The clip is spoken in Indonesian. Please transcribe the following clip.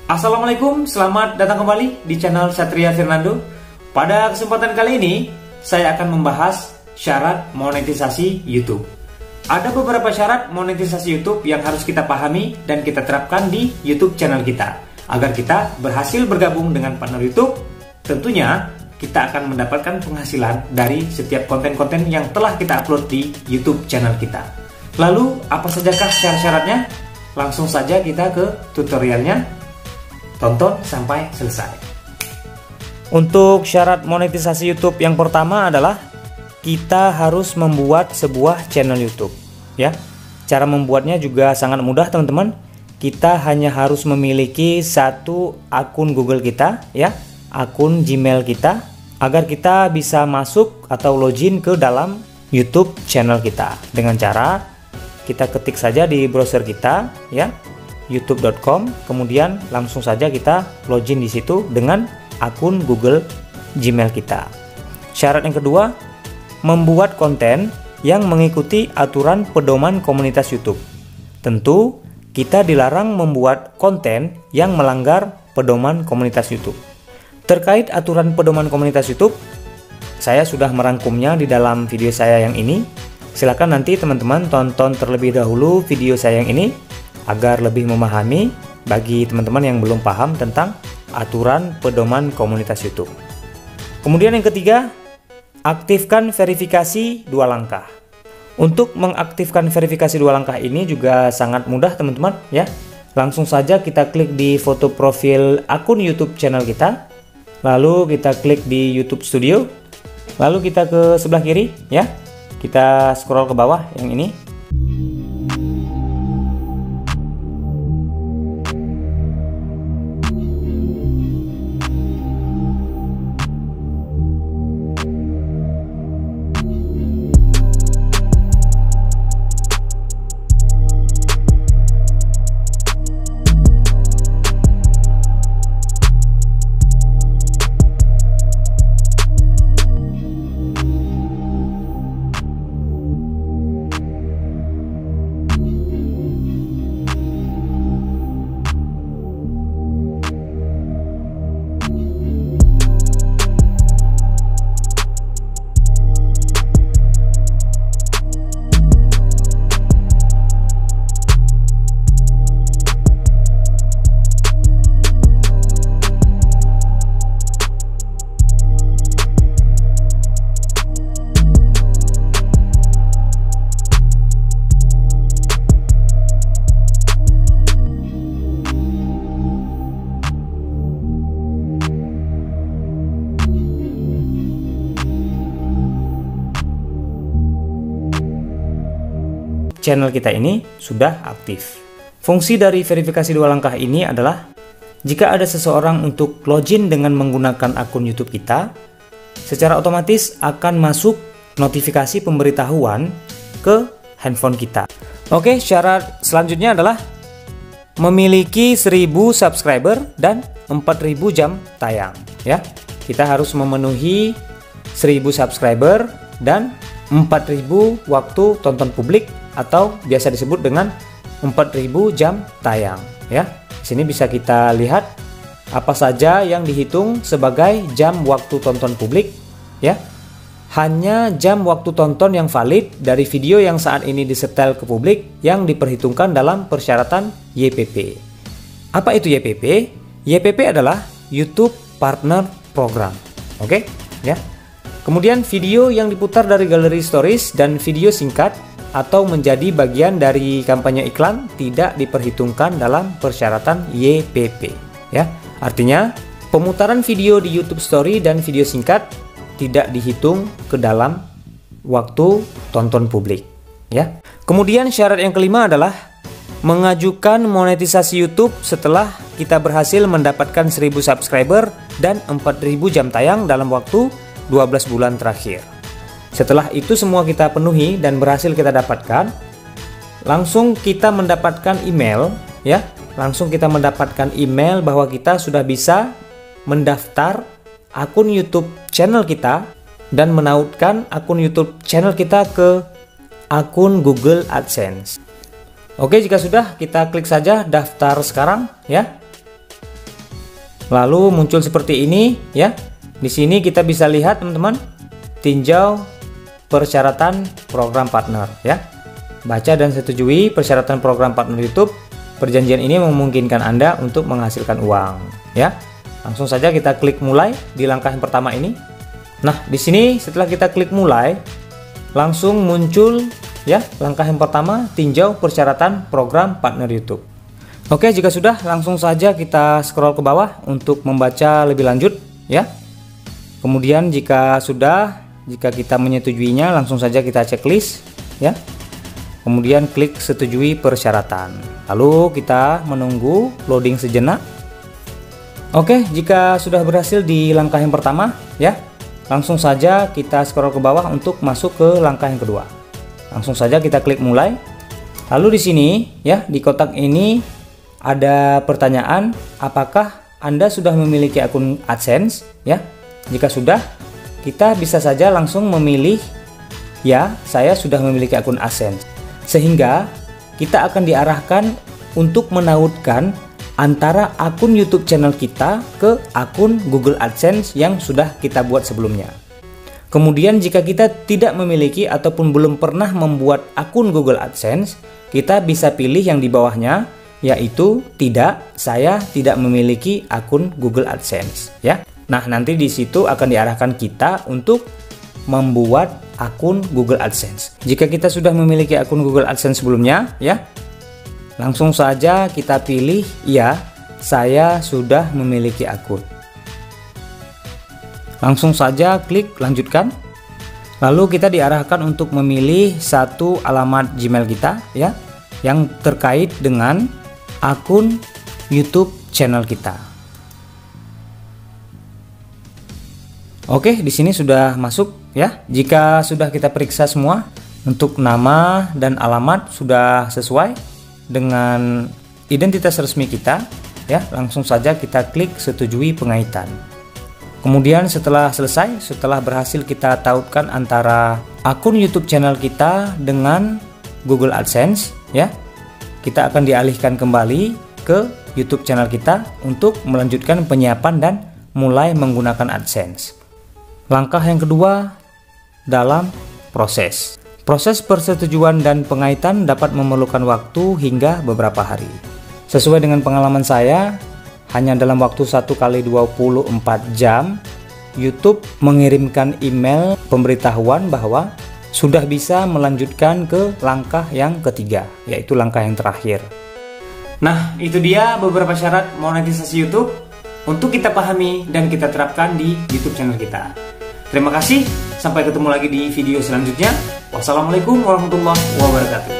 Assalamualaikum, selamat datang kembali di channel Satria Fernando. Pada kesempatan kali ini, saya akan membahas syarat monetisasi YouTube. Ada beberapa syarat monetisasi YouTube yang harus kita pahami dan kita terapkan di YouTube channel kita. Agar kita berhasil bergabung dengan partner YouTube, tentunya kita akan mendapatkan penghasilan dari setiap konten-konten yang telah kita upload di YouTube channel kita. Lalu, apa sajakah syarat-syaratnya? Langsung saja kita ke tutorialnya. Tonton sampai selesai. Untuk syarat monetisasi YouTube yang pertama adalah kita harus membuat sebuah channel YouTube, ya. Cara membuatnya juga sangat mudah, teman-teman. Kita hanya harus memiliki satu akun Google kita, ya, akun Gmail kita, agar kita bisa masuk atau login ke dalam YouTube channel kita dengan cara kita ketik saja di browser kita, ya, youtube.com, kemudian langsung saja kita login di situ dengan akun Google Gmail kita. Syarat yang kedua, membuat konten yang mengikuti aturan pedoman komunitas YouTube. Tentu kita dilarang membuat konten yang melanggar pedoman komunitas YouTube. Terkait aturan pedoman komunitas YouTube, saya sudah merangkumnya di dalam video saya yang ini. Silakan nanti teman-teman tonton terlebih dahulu video saya yang ini agar lebih memahami bagi teman-teman yang belum paham tentang aturan pedoman komunitas YouTube. Kemudian yang ketiga, aktifkan verifikasi 2 langkah. Untuk mengaktifkan verifikasi 2 langkah ini juga sangat mudah, teman-teman, ya. Langsung saja kita klik di foto profil akun YouTube channel kita, lalu kita klik di YouTube Studio, lalu kita ke sebelah kiri, ya. Kita scroll ke bawah yang ini. Channel kita ini sudah aktif. Fungsi dari verifikasi 2 langkah ini adalah jika ada seseorang untuk login dengan menggunakan akun YouTube kita, secara otomatis akan masuk notifikasi pemberitahuan ke handphone kita. Oke, syarat selanjutnya adalah memiliki 1000 subscriber dan 4000 jam tayang, ya. Kita harus memenuhi 1000 subscriber dan 4000 waktu tonton publik atau biasa disebut dengan 4000 jam tayang, ya. Di sini bisa kita lihat apa saja yang dihitung sebagai jam waktu tonton publik, ya. Hanya jam waktu tonton yang valid dari video yang saat ini disetel ke publik yang diperhitungkan dalam persyaratan YPP. Apa itu YPP? YPP adalah YouTube Partner Program. Oke, ya. Kemudian video yang diputar dari galeri stories dan video singkat atau menjadi bagian dari kampanye iklan tidak diperhitungkan dalam persyaratan YPP, ya. Artinya, pemutaran video di YouTube Story dan video singkat tidak dihitung ke dalam waktu tonton publik, ya. Kemudian syarat yang kelima adalah mengajukan monetisasi YouTube setelah kita berhasil mendapatkan 1000 subscriber dan 4000 jam tayang dalam waktu 12 bulan terakhir. Setelah itu semua kita penuhi dan berhasil kita dapatkan, langsung kita mendapatkan email, ya. Langsung kita mendapatkan email bahwa kita sudah bisa mendaftar akun YouTube channel kita dan menautkan akun YouTube channel kita ke akun Google AdSense. Oke, jika sudah, kita klik saja daftar sekarang, ya. Lalu muncul seperti ini ya. Di sini kita bisa lihat teman-teman, tinjau persyaratan program partner ya. Baca dan setujui persyaratan program partner YouTube. Perjanjian ini memungkinkan Anda untuk menghasilkan uang ya. Langsung saja kita klik mulai di langkah yang pertama ini. Nah, di sini setelah kita klik mulai, langsung muncul ya langkah yang pertama, tinjau persyaratan program partner YouTube. Oke, jika sudah, langsung saja kita scroll ke bawah untuk membaca lebih lanjut ya. Kemudian jika kita menyetujuinya, langsung saja kita checklist ya. Kemudian klik setujui persyaratan. Lalu kita menunggu loading sejenak. Oke, jika sudah berhasil di langkah yang pertama ya, langsung saja kita scroll ke bawah untuk masuk ke langkah yang kedua. Langsung saja kita klik mulai. Lalu di sini ya, di kotak ini ada pertanyaan, apakah Anda sudah memiliki akun AdSense ya? Jika sudah, kita bisa saja langsung memilih ya, saya sudah memiliki akun AdSense. Sehingga kita akan diarahkan untuk menautkan antara akun YouTube channel kita ke akun Google AdSense yang sudah kita buat sebelumnya. Kemudian jika kita tidak memiliki ataupun belum pernah membuat akun Google AdSense, kita bisa pilih yang di bawahnya, yaitu saya tidak memiliki akun Google AdSense ya. Nah, nanti di situ akan diarahkan kita untuk membuat akun Google AdSense. Jika kita sudah memiliki akun Google AdSense sebelumnya ya, langsung saja kita pilih ya, saya sudah memiliki akun. Langsung saja klik lanjutkan. Lalu kita diarahkan untuk memilih satu alamat Gmail kita ya, yang terkait dengan akun YouTube channel kita. Oke, di sini sudah masuk ya. Jika sudah kita periksa semua, untuk nama dan alamat sudah sesuai dengan identitas resmi kita ya, langsung saja kita klik setujui pengaitan. Kemudian setelah selesai, setelah berhasil kita tautkan antara akun YouTube channel kita dengan Google AdSense ya, kita akan dialihkan kembali ke YouTube channel kita untuk melanjutkan penyiapan dan mulai menggunakan AdSense. Langkah yang kedua dalam proses. Proses persetujuan dan pengaitan dapat memerlukan waktu hingga beberapa hari. Sesuai dengan pengalaman saya, hanya dalam waktu 1 kali 24 jam, YouTube mengirimkan email pemberitahuan bahwa sudah bisa melanjutkan ke langkah yang ketiga, yaitu langkah yang terakhir. Nah, itu dia beberapa syarat monetisasi YouTube untuk kita pahami dan kita terapkan di YouTube channel kita. Terima kasih, sampai ketemu lagi di video selanjutnya. Wassalamualaikum warahmatullahi wabarakatuh.